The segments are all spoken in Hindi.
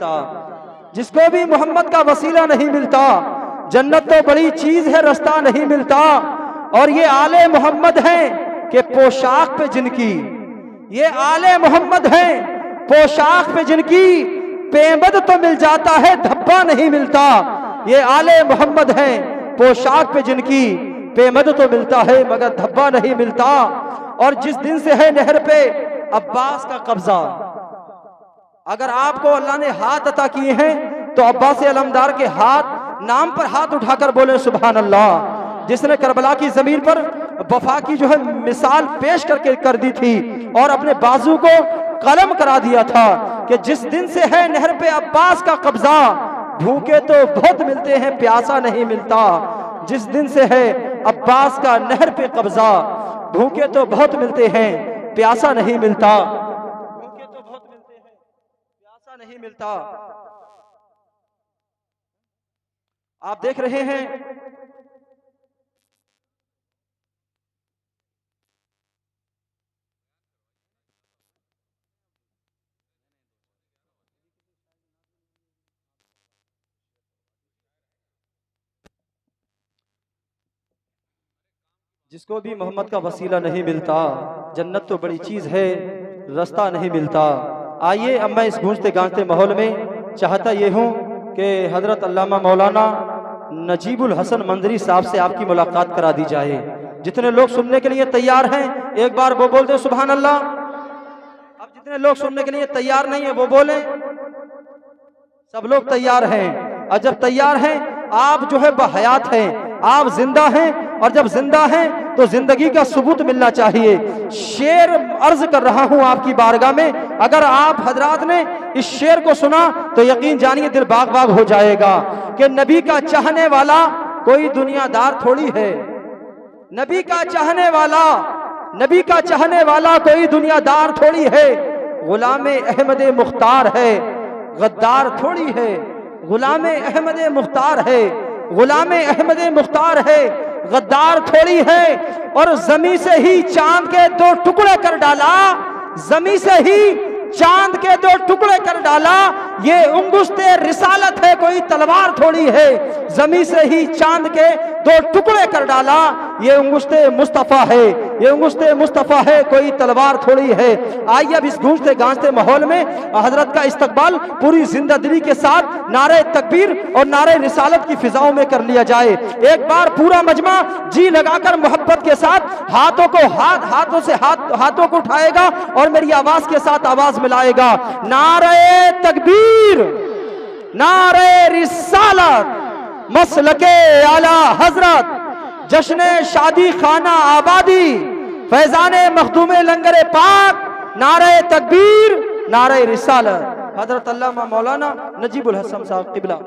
मिलता। जिसको भी मोहम्मद का वसीला नहीं मिलता, जन्नत तो बड़ी चीज है, रास्ता नहीं मिलता। और ये आले मोहम्मद हैं कि पोशाक पे जिनकी, ये आले मोहम्मद हैं पोशाक पे जिनकी, पेबद तो मिल जाता है, धब्बा नहीं मिलता। ये आले मोहम्मद हैं पोशाक पे जिनकी, पेमद तो मिलता है मगर धब्बा नहीं मिलता। और जिस दिन से है नहर पे अब्बास का कब्जा, अगर आपको अल्लाह ने हाथ अता किए हैं तो अब्बास अलमदार के हाथ नाम पर हाथ उठाकर बोले सुभान अल्लाह। जिसने करबला की जमीन पर वफा की जो है मिसाल पेश करके कर दी थी और अपने बाजू को कलम करा दिया था कि जिस दिन से है नहर पे अब्बास का कब्जा, भूखे तो बहुत मिलते हैं, प्यासा नहीं मिलता। जिस दिन से है अब्बास का नहर पे कब्जा, भूखे तो बहुत मिलते हैं, प्यासा नहीं मिलता। भूखे तो बहुत मिलते हैं, प्यासा नहीं मिलता। आप देख रहे हैं जिसको भी मोहम्मद का वसीला नहीं मिलता, जन्नत तो बड़ी चीज है, रास्ता नहीं मिलता। आइए अब मैं इस गूंजते गांजते माहौल में चाहता ये हूँ कि हजरत अल्लामा मौलाना नजीबुल हसन मंजरी साहब से आपकी मुलाकात करा दी जाए। जितने लोग सुनने के लिए तैयार हैं एक बार वो बोल दे सुभान अल्लाह। अब जितने लोग सुनने के लिए तैयार नहीं है वो बोले। सब लोग तैयार हैं, और जब तैयार हैं आप जो है बहयात हैं, आप जिंदा हैं, और जब जिंदा हैं तो जिंदगी का सबूत मिलना चाहिए। शेर अर्ज कर रहा हूं आपकी बारगाह में, अगर आप हजरात ने इस शेर को सुना तो यकीन जानिए दिल बाग बाग हो जाएगा कि नबी का चाहने वाला कोई दुनियादार थोड़ी है। नबी का चाहने वाला, नबी का चाहने वाला कोई दुनियादार थोड़ी है। गुलामे अहमद मुख्तार है, गद्दार थोड़ी है। गुलामे अहमद मुख्तार है, गुलामे अहमद मुख्तार है, गद्दार थोड़ी है। और जमी से ही चांद के दो टुकड़े कर डाला, जमी से ही चांद के दो टुकड़े कर डाला। ये उंगुश्ते रिसालत है, कोई तलवार थोड़ी है। जमी से ही चांद के दो टुकड़े कर डाला, ये उंगुश्ते मुस्तफा है, ये उंगुश्ते मुस्तफा है, कोई तलवार थोड़ी है। आइए अब इस गूंजते गांजते माहौल में हजरत का इस्तकबाल पूरी जिंदगी के साथ नारे तकबीर और नारे रिसालत की फिजाओं में कर लिया जाए। एक बार पूरा मजमा जी लगाकर मोहब्बत के साथ हाथों को हाथों से हाथों को उठाएगा और मेरी आवाज के साथ आवाज मिलाएगा। नारे तकबीर, नारे रिसालत, मसलके आला हजरत, जश्न शादी खाना आबादी, फैजाने मखदूमे लंगरे पाक, नारे तकबीर, नारे रिसालत। हजरत अल्लामा मौलाना नजीबुल हसन साहब क़िबला।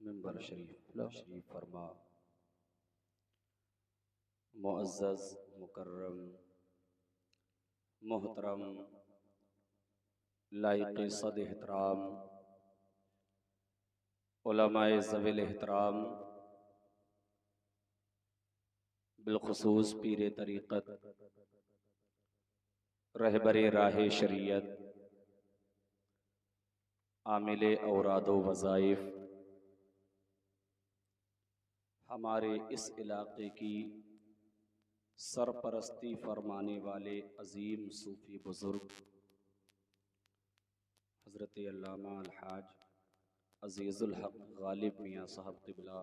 मिंबर शरीफ फरमा। मुअज़्ज़ज़ मुकर्रम मोहतरम लायक़ सद एहतराम उलमाए ज़विल एहतराम, बिलखुसूस पीर तरीक़त, रहबरे राह शरीयत, आमिले औरादो वज़ाइफ, हमारे इस इलाक़े की सरपरस्ती फरमाने वाले अज़ीम सूफ़ी बुज़ुर्ग हज़रत अल्लामा अलहाज अज़ीज़ुल हक़ गालिब मियाँ साहब क़िबला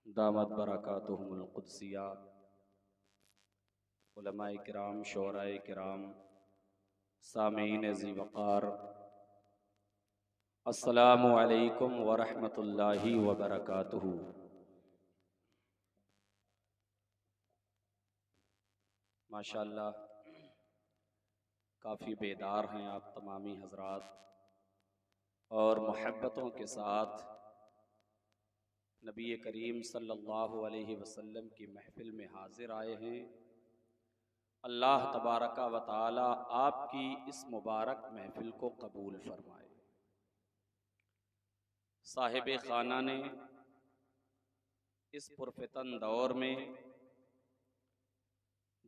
दामत बरकातुहुमुल क़ुद्सिया, उलमाए किराम, शोराए किराम, सामीन ज़ी वक़ार, अस्सलामु अलैकुम व रहमतुल्लाहि व बरकातुहू। माशाअल्लाह काफ़ी बेदार हैं आप तमामी हज़रात और मोहब्बतों के साथ नबी करीम सल्लल्लाहु अलैहि वसल्लम की महफ़िल में हाज़िर आए हैं। अल्लाह तबारका व तआला आपकी इस मुबारक महफ़िल को कबूल फरमाए। साहिब खाना ने इस पुरफ़ितन दौर में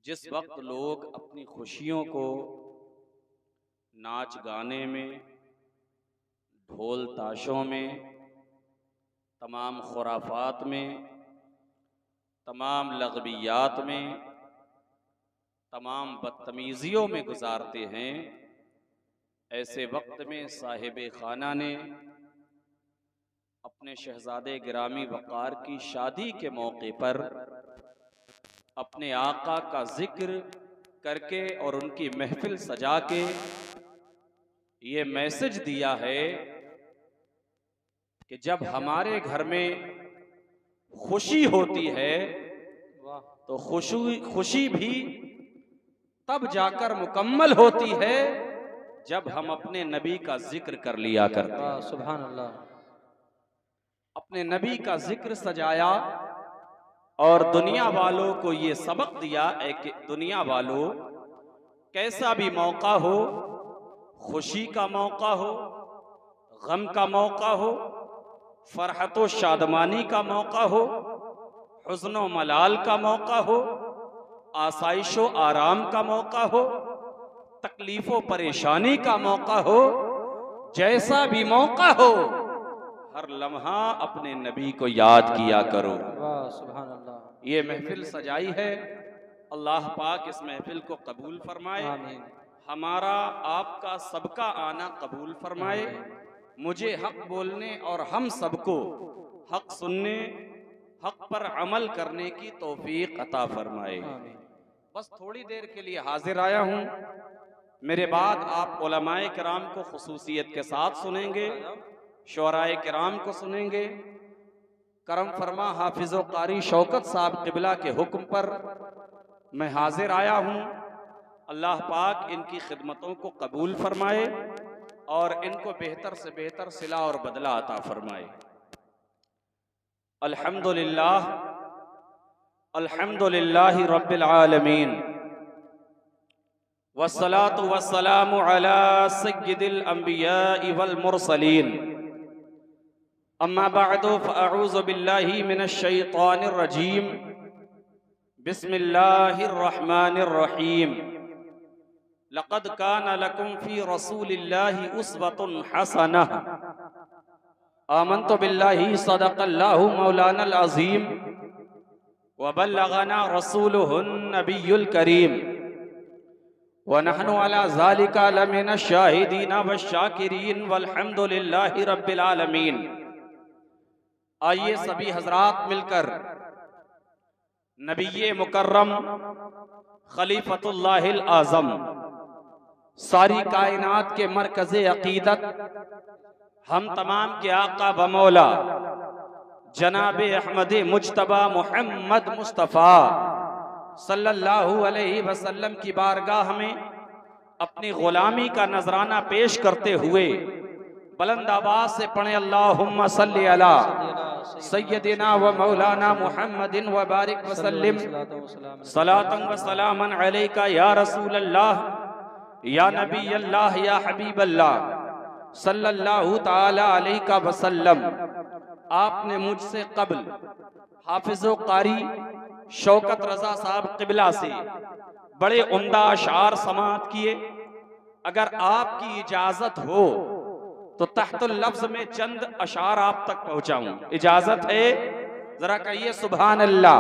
जिस वक्त लोग अपनी खुशियों को नाच गाने में, ढोल ताशों में, तमाम खुराफात में, तमाम लगवियात में, तमाम बदतमीज़ियों में गुजारते हैं, ऐसे वक्त में साहिब खाना ने अपने शहजादे गिरामी वक़ार की शादी के मौके पर अपने आका का जिक्र करके और उनकी महफिल सजा के ये मैसेज दिया है कि जब हमारे घर में खुशी होती है तो खुशी भी तब जाकर मुकम्मल होती है जब हम अपने नबी का जिक्र कर लिया करते हैं। सुभान अल्लाह। अपने नबी का जिक्र सजाया और दुनिया वालों को ये सबक दिया है कि दुनिया वालों, कैसा भी मौका हो, खुशी का मौका हो, गम का मौका हो, फरहत शादमानी का मौका हो, हुज़्न मलाल का मौका हो, आसाइशो आराम का मौका हो, तकलीफो परेशानी का मौका हो, जैसा भी मौका हो, हर लम्हा अपने नबी को याद किया करो। वाह सुभान अल्लाह। ये महफिल सजाई है, अल्लाह पाक इस महफिल को कबूल फरमाए, आमीन। हमारा आपका सबका आना कबूल फरमाए, मुझे हक बोलने और हम सबको हक सुनने, हक पर अमल करने की तौफीक अता फरमाए। बस थोड़ी देर के लिए हाजिर आया हूँ, मेरे बाद आप उलमाए किराम को खुसूसियत के साथ सुनेंगे, शोराए किराम को सुनेंगे। करम फरमा हाफिज़ व कारी शौकत साहब क़िबला के हुक्म पर मैं हाजिर आया हूँ। अल्लाह पाक इनकी खिदमतों को कबूल फरमाए और इनको बेहतर से बेहतर सिला और बदला अता फरमाए। अल्हम्दुलिल्लाह, अल्हम्दुलिल्लाहि रब्बिल आलमीन, वस्सलातु वस्सलामु अला सय्यिदिल अंबियाइ वल मुरसलीन, अम्मा बअदु फअऊज़ु बिल्लाहि मिनश शैतानिर रजीम, बिस्मिल्लाहिर रहमानिर रहीम। लक़द काना लकुम फ़ी रसूलिल्लाहि उस्वतुन हसनह, आमन्तु बिल्लाहि सदक़ल्लाहु मौलानल अज़ीम व बल्लगना रसूलुहुन नबियुल करीम व नहनु अला ज़ालिका लमिनश शाहिदीन वश्शाकिरीन वल्हम्दुलिल्लाहि रब्बिल आलमीन। आइए सभी हजरात मिलकर नबी मुकर्रम खलीफतुल्लाहिल आज़म, सारी कायनात के मरकज़े अक़ीदत, हम तमाम के आका व मौला जनाब अहमद मुज्तबा मोहम्मद मुस्तफ़ा सल्लल्लाहु अलैहि वसल्लम की बारगाह में अपनी ग़ुलामी का नजराना पेश करते हुए बुलंद आवाज से पढ़े अल्लाहुम्मा सल्ली अला सय्यदिना व मौलाना मुहम्मदिन व बारिक वसल्लिम सलातन व सलामन अलैका या रसूल अल्लाह या नबी अल्लाह या हबीब अल्लाह सल्लल्लाहु ताला अलैहि वसल्लम, आपने मुझसे कबल हाफिज़ो कारी शौकत रजा साहब किबला से बड़े उम्दा अशार समाअत किए। अगर आपकी इजाजत हो तो तहतुल लफ्ज में चंद अशार आप तक पहुंचाऊं, इजाजत है? जरा कहिए सुभान अल्लाह।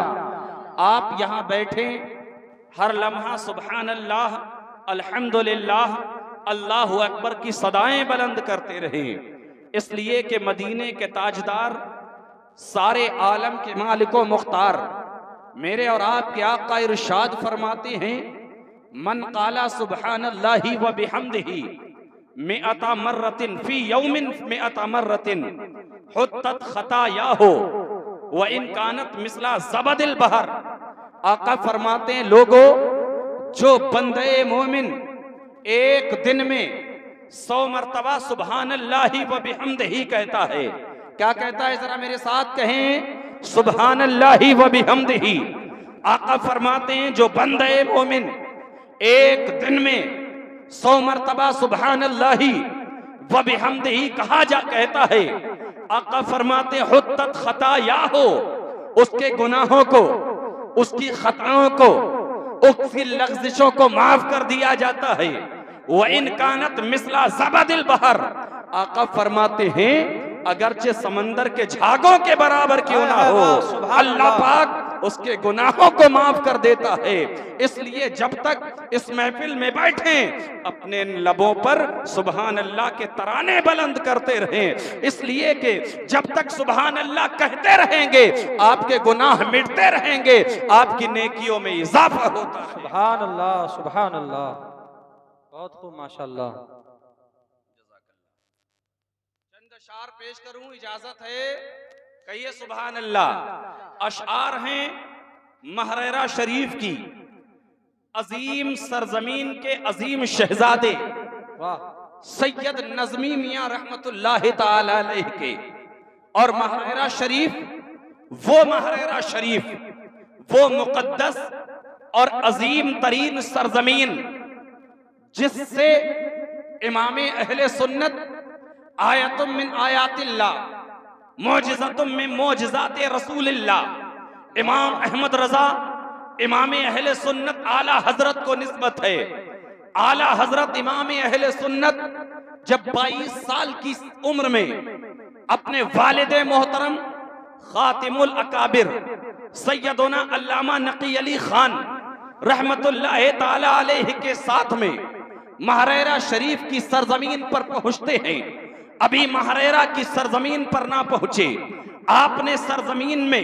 आप यहां बैठे हर लम्हा सुभान अल्लाह, अल्हम्दुलिल्लाह, अल्लाहु अकबर की सदाएं बुलंद करते रहे, इसलिए कि मदीने के ताजदार, सारे आलम के मालिको मुख्तार, मेरे और आपके आका इरशाद फरमाते हैं, मन काला सुब्हानल्लाहि व बिहम्दिही मिअता मर्रतिन फी यौमिन मिअता मर्रतिन हुत्तत खतायाहु व इन कानत मिसला ज़बदिल बहर। आका फरमाते हैं, लोगो, जो बंदे मोमिन एक दिन में 100 मरतबा सुब्हानल्लाहि व बिहम्दिही कहता है, क्या कहता है? जरा मेरे साथ कहें, सुब्हानल्लाहि व बिहम्दिही। आका फरमाते हैं, जो बंदे मोमिन एक दिन में 100 मरतबा सुब्हानल्लाहि व बिहम्दिही कहता है, आका फरमाते हैं, हुत्तत खतायाहु, उसके गुनाहों को, उसकी खताओं को, उसकी लग़्ज़िशों को माफ कर दिया जाता है। व इन कानत मिसला ज़बदिल बहर, आका फरमाते हैं, अगरचे समंदर के झागों के बराबर क्यों ना हो, अल्लाह पाक उसके गुनाहों को माफ कर देता है। इसलिए जब तक इस महफिल में बैठे, अपने लबों पर सुभान अल्लाह के तराने बुलंद करते रहें, इसलिए कि जब तक सुभान अल्लाह कहते रहेंगे, आपके गुनाह मिटते रहेंगे, आपकी नेकियों में इजाफा होता है। सुभान अल्लाह, सुभान अल्लाह, बहुत खूब, माशाअल्लाह। चंद अशार पेश करूं, इजाजत है? कहिए सुभान अल्लाह। अशार हैं महरेरा शरीफ की, अजीम सरजमीन के अजीम शहजादे सैयद नज़मी मियां रहमतुल्लाहि ताला अलैह के। और महरेरा शरीफ, वो महरेरा शरीफ, वो मुकद्दस और अजीम तरीन सरजमीन जिससे इमामे अहले सुन्नत आयतुम मिन आयातिल्लाह, मौजिज़तुम मिन मौजिज़ाते रसूलिल्लाह, इमाम अहमद रजा इमाम अहले सुन्नत आला हजरत को निस्बत है। आला हजरत इमाम अहले सुन्नत जब 22 साल की उम्र में अपने वालिद मोहतरम खातिमुल अकाबिर सैयदना अल्लामा नकी अली खान रहमतुल्लाह ताला अलैहि के साथ में महरेरा शरीफ की सरजमीन पर पहुंचते हैं। अभी महरेरा की सरजमीन पर ना पहुंचे, आपने सरजमीन में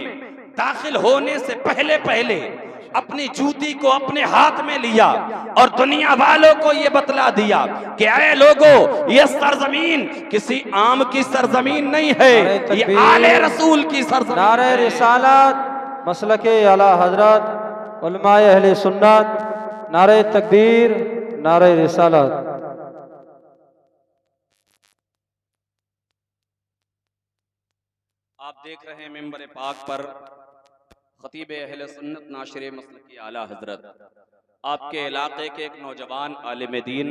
दाखिल होने से पहले पहले अपनी जूती को अपने हाथ में लिया और दुनिया वालों को ये बतला दिया कि ऐ लोगों, ये सरजमीन किसी आम की सरजमीन नहीं है, ये आले रसूल की सरजमीन। नारे रिसालत, मसलके आला हजरत, उलमाए अहले सुन्नत, नारे तकबीर, नारे रिसालत। आप देख रहे हैं मिंबर पाक पर खतीब अहले सुन्नत नाशिर मसलकी आला हजरत, आपके इलाके के एक नौजवान आलिम दीन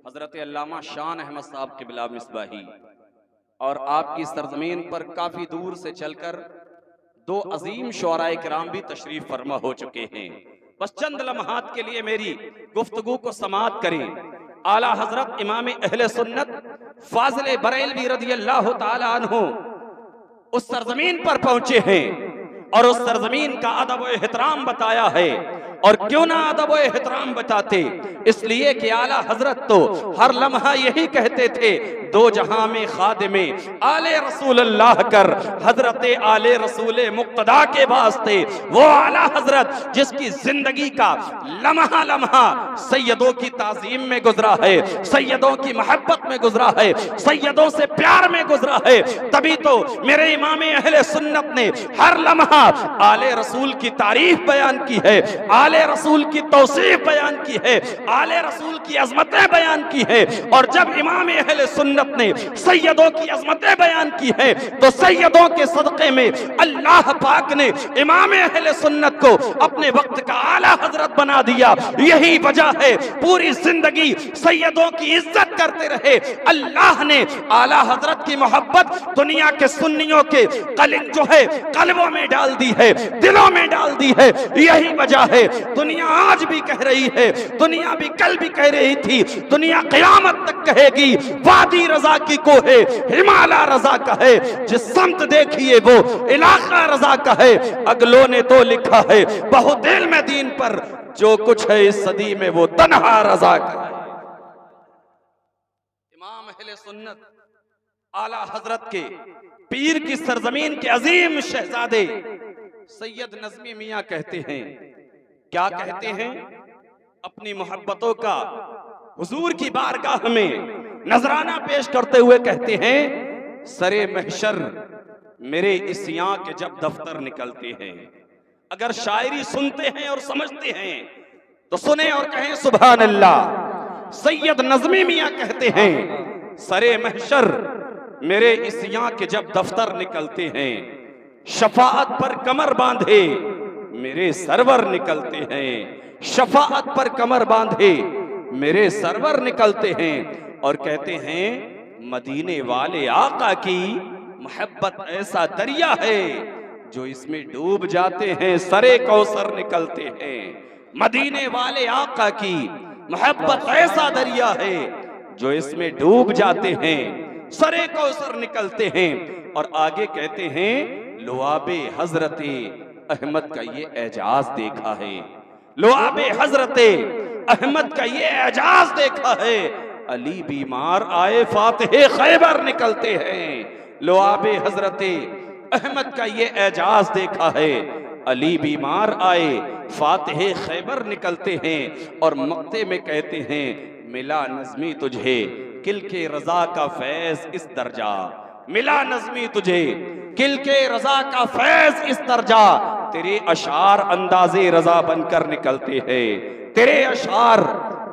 हजरत अल्लामा शान अहमद साहब क़िबला मिसबाही, और आपकी सरजमीन पर काफ़ी दूर से चलकर 2 अजीम शुअराए किराम भी तशरीफ फरमा हो चुके हैं। बस चंद लम्हात के लिए मेरी गुफ्तगू को समाअत करें। आला हजरत इमाम अहले सुन्नत फाजिल बरेलवी रज़ियल्लाहु ताला अन्हु उस सरजमीन पर पहुंचे हैं और उस सरजमीन का अदब व एहतराम बताया है। और क्यों ना अदब व एहतराम बताते, इसलिए कि आला हजरत तो हर लम्हा यही कहते थे, 2 जहां में खादिमे आले रसूल अल्लाह कर, हजरत आले रसूल मुक्तदा के वास्ते। वो आला हजरत जिसकी जिंदगी का लम्हा लम्हा सैयदों की ताजीम में गुजरा है, सैयदों की मोहब्बत में गुजरा है, सैयदों से प्यार में गुजरा है। तभी तो मेरे इमाम अहले सुन्नत ने हर लम्हा आले रसूल की तारीफ बयान की है, आले आले रसूल की तौसीफ बयान की है, आले रसूल की अजमतें बयान की है। और जब इमाम अहले सुन्नत ने सैयदों की अजमतें बयान की है तो सैयदों के सदक़े में अल्लाह पाक ने इमाम अहले सुन्नत को अपने वक्त का आला हजरत बना दिया। यही वजह है पूरी जिंदगी सैयदों की इज्जत करते रहे। अल्लाह ने आला हजरत की मोहब्बत दुनिया के सुन्नियों के कलिंग जो है कल्बों में डाल दी है, दिलों में डाल दी है। यही वजह है दुनिया आज भी कह रही है, दुनिया भी कल भी कह रही थी, दुनिया क़यामत तक कहेगी वादी रजा की को है, हिमालय रजा का है। जिस समत देखिए वो इलाका रजा का है। अगलों ने तो लिखा है बहुत इल्म दीन पर, जो कुछ है इस सदी में वो तन्हा रजा का है। इमाम अहले सुन्नत आला हजरत के पीर की सरजमीन के अजीम शहजादे सैयद नज़मी मियां कहते हैं, क्या कहते हैं? अपनी मोहब्बतों का हुजूर की बारगाह में नजराना पेश करते हुए कहते हैं, सरे महशर मेरे इस यहाँ के जब दफ्तर निकलते हैं। अगर शायरी सुनते हैं और समझते हैं तो सुने और कहें सुभान अल्लाह। सैयद नज़मी मियां कहते हैं, सरे महशर मेरे इस यहाँ के जब दफ्तर निकलते हैं, शफाअत पर कमर बांधे मेरे सरवर निकलते हैं, शफाअत पर कमर बांधे मेरे सरवर निकलते हैं। और कहते हैं मदीने वाले आका की मोहब्बत ऐसा दरिया है जो इसमें डूब जाते हैं, सरे कौसर निकलते हैं। मदीने वाले आका की मोहब्बत ऐसा दरिया है जो इसमें डूब जाते हैं, सरे कौसर निकलते हैं। और आगे कहते हैं लुआबे हजरते अहमद का ये एजाज देखा है, लुआबे हजरते अहमद का ये एजाज देखा है। अली बीमार आए फातिहे खैबर निकलते हैं, लुआबे हजरते अहमद का ये एजाज देखा है। अली बीमार आए फातिहे खैबर निकलते हैं। और मक्ते में कहते हैं मिला नज़मी तुझे किल के रजा का फैज इस दर्जा, मिला नज़मी तुझे किल के रजा का फैज इस दर्जा। तेरे अशार अंदाजे रजा बनकर निकलते हैं, तेरे अशार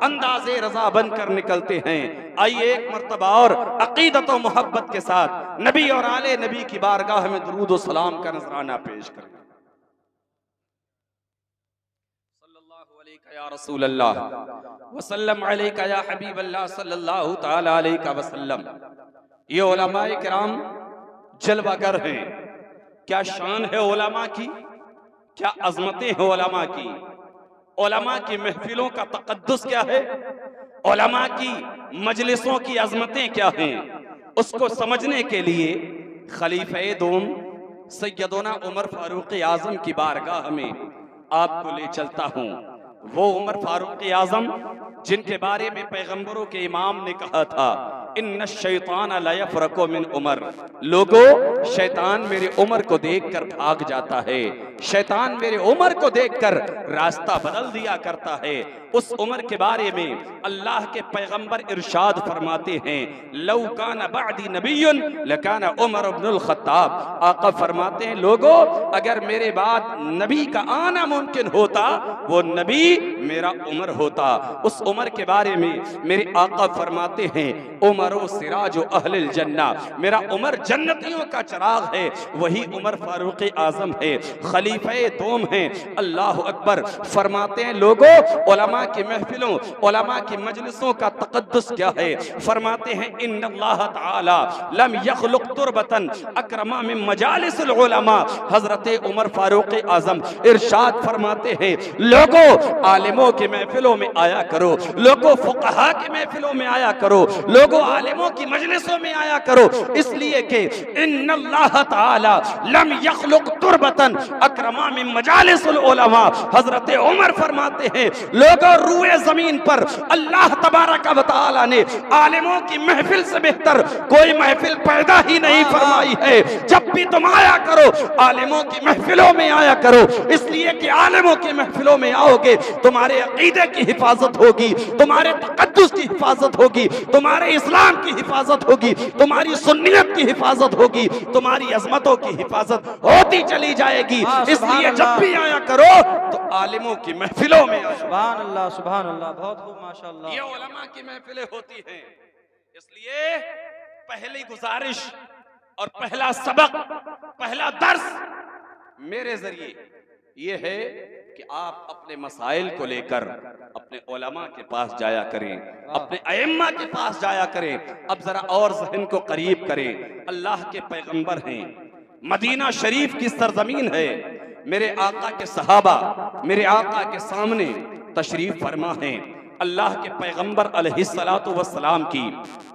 अंदाजे रजा बनकर निकलते हैं। आइए एक मर्तबा और अकीदत और मोहब्बत के साथ नबी और आले नबी की बारगाह में दुरूद और सलाम का नजराना पेश करें। सल्लल्लाहु अलैका या रसूल अल्लाह वसल्लम अलैका या हबीब अल्लाह सल्लल्लाहु तआला अलैका वसल्लम। ये उलमाए किराम जलवागर हैं। क्या शान है उलमा की, क्या अजमतें हैं उलमा की। उलमा की महफिलों का तकद्दुस क्या है, उलमा की मजलिसों की अजमतें क्या हैं, उसको समझने के लिए खलीफे दोम सैयदना उमर फारूक आजम की बारगाह में आपको ले चलता हूँ। वो उमर फारूक आजम जिनके बारे में पैगंबरों के इमाम ने कहा था इन्न शैतान ला यफरकु मिन उमर, लोगों शैतान मेरे उमर को देखकर भाग जाता है, शैतान मेरे उमर को देखकर रास्ता बदल दिया करता है। उस उमर के बारे में अल्लाह के पैगंबर इरशाद फरमाते हैं लौ काना बअदी नबियुन लकाना उमर इब्नुल खत्ताब। आका फरमाते हैं लोगों अगर मेरे बाद नबी का आना मुमकिन होता वो नबी मेरा उमर होता। उस उमर के बारे में मेरे आका फरमाते हैं उमरो सिराजो अहलिल जन्ना, मेरा उमर जन्नतियों का चिराग है, वही उमर फारूक आजम है, खलीफे दोम हैं। अल्लाह अकबर। फरमाते हैं लोगों उलमा की महफिलों उलमा की मजलिसों का तकद्दुस क्या है। फरमाते हैं इन्नल्लाह ताला लम यखलुक तुरबतन अकरमा मिन मजालिसिल उलमा। हजरत उमर फारूक आजम इरशाद फरमाते हैं लोगों आलिमों की महफिलों में आया करो, लोगों फुकहा की महफिलों में आया करो, लोगों आलिमों की मजलिसों में आया करो, इसलिए कि इन्नल्लाह ताला लम यखलुक तुरबतन अकरमा मिन मजालिसिल उलमा। हजरत उमर फरमाते हैं लोगों रूए जमीन पर अल्लाह तबारक व तआला ने आलिमों की महफिल से बेहतर कोई महफिल पैदा ही नहीं फरमाई है। जब भी तुम आया करो आलिमों की महफिलों में आया करो, इसलिए कि आलिमों की महफिलों में आओगे तुम्हारे अकीदे की हिफाजत होगी, तुम्हारे तकद्दुस की हिफाजत होगी, तुम्हारे इस्लाम इस्लाम की हिफाजत होगी, तुम्हारी सुन्नियत की हिफाजत होगी, तुम्हारी अजमतों की हिफाजत होती चली जाएगी। इसलिए जब भी आया करो तो आलिमों की महफिलों में आया। सुभान अल्लाह, सुभान अल्लाह, बहुत खूब, माशाअल्लाह। ये उलमा की महफिलें होती हैं। इसलिए पहली गुजारिश और पहला सबक, पहला दर्स मेरे जरिए ये है कि आप अपने मसाइल को लेकर अपने उलमा के पास जाया करें, अपने अइम्मा के पास जाया करें। अब जरा और ज़हन को करीब करें। अल्लाह के पैगंबर हैं, मदीना शरीफ की सरजमीन है, मेरे आका के सहाबा मेरे आका के सामने तशरीफ फरमा हैं। अल्लाह के पैगंबर अलैहिस्सलातु वस्सलाम की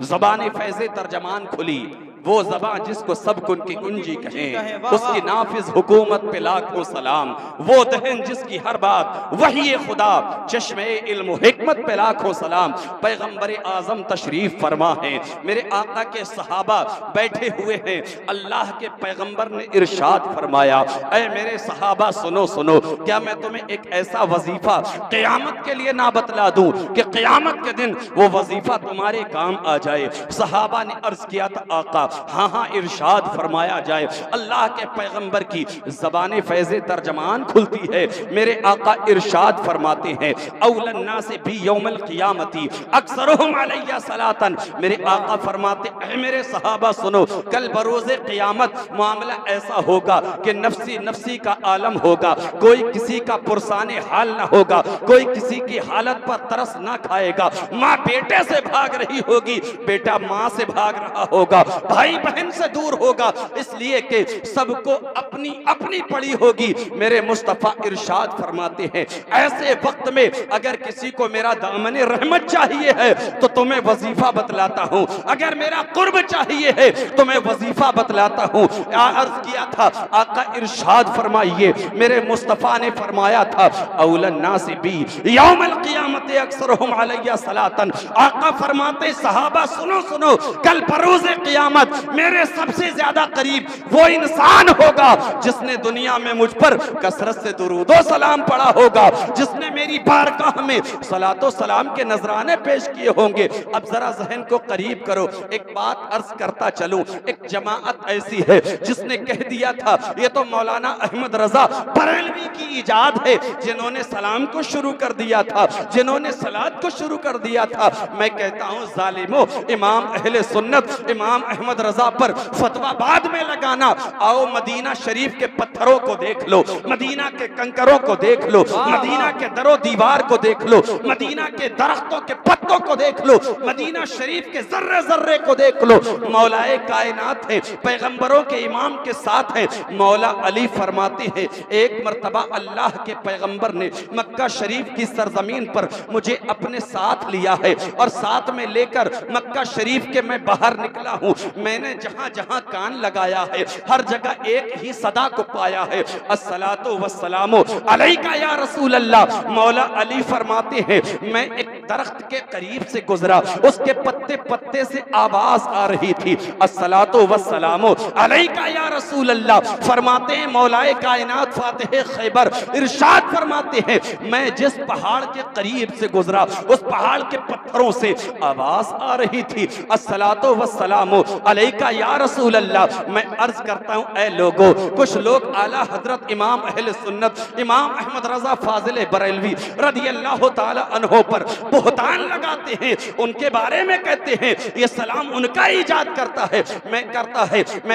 ज़बान फैज़े तर्जमान खुली, वो ज़बान जिसको सब कुन की कुंजी कहें, उसकी नाफिज हुकूमत पे लाखों सलाम। वो दहन जिसकी हर बात वही खुदा, चश्मे इल्म हिकमत पे लाखों सलाम। पैगंबर आजम तशरीफ फरमा है, मेरे आका के सहाबा बैठे हुए हैं। अल्लाह के पैगंबर ने इरशाद फरमाया, ऐ मेरे सहाबा सुनो सुनो, क्या मैं तुम्हें एक ऐसा वजीफा क़यामत के लिए ना बतला दूं कि क़यामत के दिन वो वजीफा तुम्हारे काम आ जाए। सहाबा ने अर्ज किया था, आका हाँ हाँ इरशाद फरमाया जाए। अल्लाह के पैगंबर की ज़बान फैज़े तर्जमान खुलती है, मेरे आका इरशाद फरमाते हैं, औलन्ना से भी यौमल क़ियामती अक्सरुहुम अलैया सलातन। मेरे आका फरमाते हैं, मेरे सहाबा सुनो, कल बरोज़े क़ियामत मामला ऐसा होगा कि नफ्सी नफ्सी का आलम होगा, कोई किसी का पुरसाने हाल ना होगा, कोई किसी की हालत पर तरस ना खाएगा। माँ बेटे से भाग रही होगी, बेटा माँ से भाग रहा होगा, भाई बहन से दूर होगा, इसलिए कि सबको अपनी अपनी पड़ी होगी। मेरे मुस्तफा इरशाद फरमाते हैं, ऐसे वक्त में अगर किसी को मेरा दामने रहमत चाहिए है तो तुम्हें वजीफा बतलाता हूँ, अगर मेरा कुर्ब चाहिए है तो मैं वजीफा बतलाता हूँ। अर्ज किया था, आका इरशाद फरमाइए, मेरे मुस्तफा ने फरमाया था, औलन नास बी यौमल क़ियामत अक्सरुहुम अलैया सलातन। आका फरमाते, सहाबा सुनो सुनो, कल बरोज़े क़ियामत मेरे सबसे ज्यादा करीब वो इंसान होगा जिसने दुनिया में मुझ पर कसरत से दुरूदो सलाम पढ़ा होगा, जिसने मेरी बारगाह में सलातो सलाम के नजराने पेश किए होंगे। अब जरा जहन को करीब करो, एक बात अर्ज करता चलूं, एक जमाअत ऐसी है जिसने कह दिया था ये तो मौलाना अहमद रजा बरेलवी की इजाद है, जिन्होंने सलाम को शुरू कर दिया था, जिन्होंने सलात को शुरू कर दिया था। मैं कहता हूं जालिमो, इमाम अहले सुन्नत इमाम अहमद रजा पर फतवा बाद में लगाना। आओ मदीना शरीफ के पत्थरों को देख लो, मदीना के कंकरों को देख लो, मदीना के दरो दीवार को देख लो, मदीना के दरख्तों के पत्तों को देख लो, मदीना शरीफ के जर्रे जर्रे को देख लो। मौलाए कायनात है, पैगंबरों के इमाम के साथ है। मौला अली फरमाते हैं, एक मर्तबा अल्लाह के पैगंबर ने मक्का शरीफ की सरजमीन पर मुझे अपने साथ लिया है और साथ में लेकर मक्का शरीफ के मैं बाहर निकला हूँ। मैंने जहां जहां कान लगाया है हर जगह एक ही सदा को पाया है, अस्सलातु वस्सलामु अलैका या रसूल अल्लाह। मौला अली फरमाते हैं, मैं एक दरख्त के करीब से गुजरा, उसके पत्ते पत्ते से आवाज आ रही थी, अस्सलातु वस्सलामु अलैका या रसूल अल्लाह। फरमाते हैं मौलाए कायनात फातिह खैबर इरशाद फरमाते हैं, मैं जिस पहाड़ के करीब से गुजरा उस पहाड़ के पत्थरों से आवाज आ रही थी, अस्सलातु वस्सलामु अलैका या रसूल अल्लाह। मैं अर्ज करता हूं, ऐ लोगों, कुछ लोग आला हजरत इमाम अहले सुन्नत इमाम अहमद रजा फाजिल बरेलवी रदी अल्लाह ताला अन्हो पर बुहतान लगाते हैं, उनके बारे में कहते हैं ये सलाम उनका इजाद करता है। मैं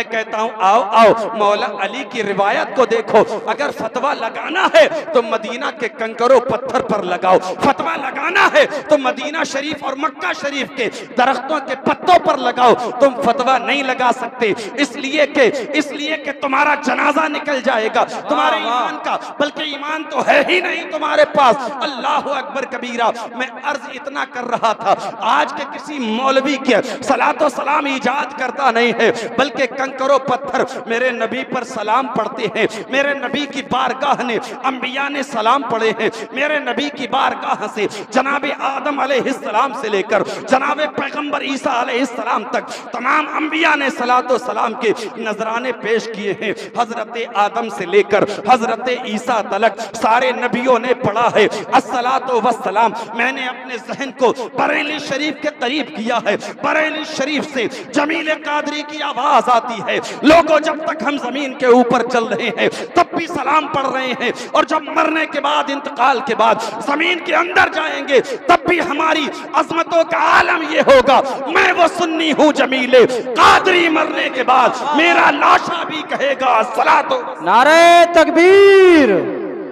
कहता हूं, आओ आओ मौला अली की रिवायत को देखो। अगर फतवा लगाना है तो मदीना के कंकरों पत्थर पर लगाओ, फतवा लगाना है तो मदीना शरीफ और मक्का शरीफ के दरख्तों के पत्तों पर लगाओ। तुम फतवा नहीं लगा सकते, इसलिए कि तुम्हारा जनाजा निकल जाएगा तुम्हारे ईमान का, बल्कि ईमान तो है ही नहीं तुम्हारे पास। अल्लाह अकबर कबीरा। मैं अर्ज इतना कर रहा था, आज के किसी मौलवी के सलातो सलाम इजाद करता नहीं है, बल्कि कंकरों पत्थर मेरे नबी पर सलाम पढ़ते हैं। मेरे नबी की बारगाह ने अंबिया ने सलाम पढ़े हैं। मेरे नबी की बारगाह से जनाब आदम अलैहिस्सलाम से लेकर जनाब पैगंबर ईसा अलैहिस्सलाम तक तमाम अंबिया ने सलातो सलाम के नजराने पेश किए हैं। हजरत आदम से लेकर हजरत ईसा तलक सारे नबियों ने पढ़ा है अस्सलातो वस्सलाम। मैंने अपने जहन को बरेली शरीफ के करीब किया है। बरेली शरीफ से जमील कादरी की आवाज आती है। लोगों, जब तक हम जमीन के ऊपर चल रहे हैं तब भी सलाम पढ़ रहे हैं, और जब मरने के बाद, इंतकाल के बाद जमीन के अंदर जाएंगे तब भी हमारी अजमतों का आलम ये होगा, मैं वो सुन्नी हूँ जमीले कादरी, मरने के बाद मेरा लाशा भी कहेगा सलातो। नारे तकबीर,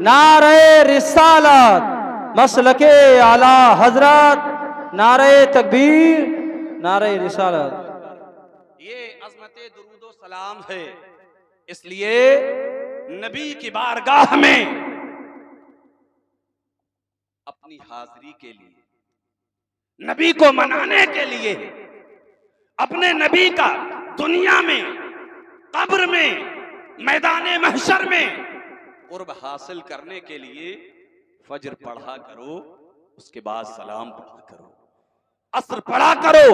नारे रिसालत, मसलके आला हजरत, नारे तकबीर, नारे रिसालत। ये अज़मते दुरूद व सलाम है। इसलिए नबी की बारगाह में अपनी हाजिरी के लिए, नबी को मनाने के लिए, अपने नबी का दुनिया में, कब्र में, मैदाने महशर में कुर्ब हासिल करने के लिए फजर पढ़ा करो, उसके बाद सलाम पढ़ा करो, असर पढ़ा करो,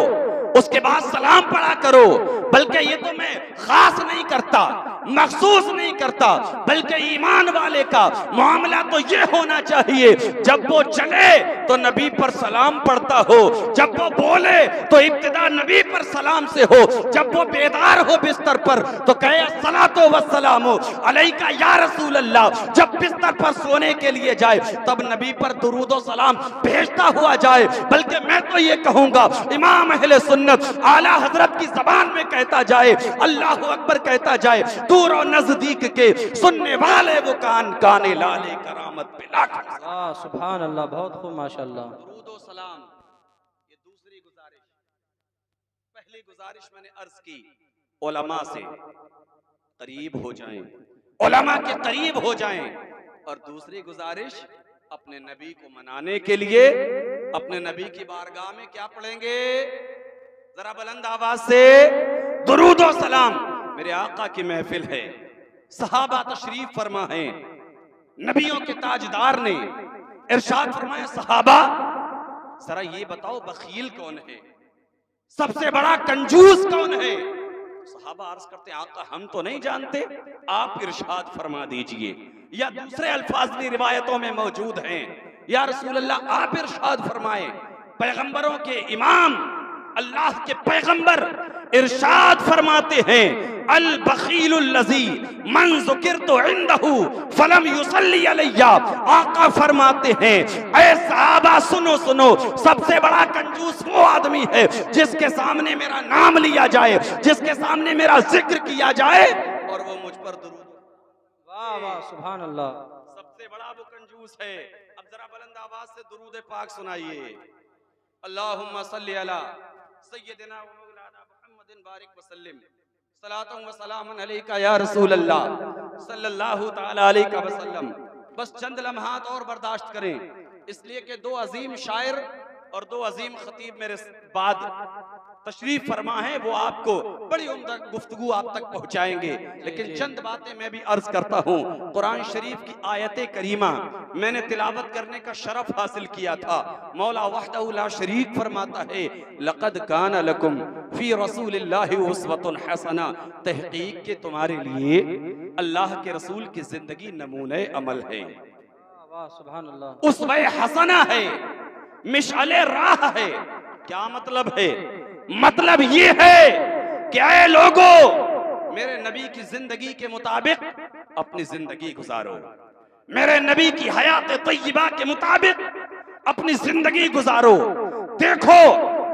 उसके बाद सलाम पढ़ा करो। बल्कि ये तो मैं खास नहीं करता, मखसूस नहीं करता, बल्कि ईमान वाले का मामला तो ये होना चाहिए, जब वो चले तो नबी पर सलाम पढ़ता हो, जब वो बोले तो इब्तिदा नबी पर सलाम से हो, जब वो बेदार हो बिस्तर पर तो कहे अस्सलातो वस्सलामु अलैका या रसूल अल्लाह। जब बिस्तर पर सोने के लिए जाए तब नबी पर दुरूद व सलाम भेजता हुआ जाए। बल्कि मैं तो ये कहूंगा, इमाम अहले सुन्नत आला हजरत की जबान में कहता जाए, अल्लाह अकबर कहता जाए, दूर और नजदीक के सुनने वाले वो कान काने लाले करामत पे लाख। सुभान अल्लाह, बहुत खूब, माशाअल्लाह। दुरूद व सलाम, ये दूसरी गुजारिश। पहली गुजारिश मैंने अर्ज की, उलमा से करीब हो जाएं, उलमा के करीब हो जाएं। और दूसरी गुजारिश, अपने नबी को मनाने के लिए अपने नबी की बारगाह में क्या पढ़ेंगे? जरा बुलंद आवाज से दुरूद व सलाम। मेरे आका की महफिल है, सहाबा तशरीफ फरमा है, नबियों के ताजदार ने इरशाद फरमाया, सहाबा जरा ये बताओ बखील कौन है, सबसे बड़ा कंजूस कौन है? सहाबा अर्ज करते, आका हम तो नहीं जानते, आप इरशाद फरमा दीजिए। या दूसरे अल्फाज भी रिवायतों में मौजूद हैं, या रसूल अल्लाह आप इरशाद फरमाए। पैगंबरों के इमाम अल्लाह के पैगंबर इरशाद फरमाते हैं, अल बखीलुल लज़ी मन ज़ुकिरतु इंदहु फलम युसल्ली अलैया। आका फरमाते हैं, ऐ सहाबा सुनो सुनो, सबसे बड़ा कंजूस वो आदमी है जिसके सामने मेरा नाम लिया जाए, जिसके सामने मेरा जिक्र किया जाए और वो मुझ पर दुरूद। वाह वाह, सुभान अल्लाह। सबसे बड़ा वो कंजूस है। अब जरा बुलंद आवाज से दुरूद पाक सुनाइए, अल्लाहुम्मा सल्ली अला सय्यदिना व मौलाना मुहम्मदिन बारिक व सल्लिम सलातुन व सलामुन अलैका या रसूल अल्लाह सल्लल्लाहु तआला अलैहि वसल्लम। बस चंद लम्हात और बर्दाश्त करें, इसलिए कि दो अजीम शायर और दो अजीम खतीब मेरे बाद तशरीफ फरमा है, वो आपको बड़ी उम्दा गुफ्तगू आप तक पहुंचाएंगे। लेकिन चंद बातें मैं भी अर्ज करता हूँ। कुरान शरीफ की आयत करीमा मैंने तिलावत करने का शरफ हासिल किया था। मौला वहदहु ला शरीक फरमाता है, लक़द कान लकुम फी रसूलिल्लाहि उस्वतुन हसना। तहकीक के तुम्हारे लिए अल्लाह के रसूल की जिंदगी नमूने अमल है। वाह सुभान अल्लाह। उस्वे हसना है, मिशअले राह है। क्या मतलब है? मतलब ये है कि ऐ लोगों, मेरे नबी की जिंदगी के मुताबिक अपनी जिंदगी गुजारो, मेरे नबी की हयात तय्यबा के मुताबिक अपनी जिंदगी गुजारो। देखो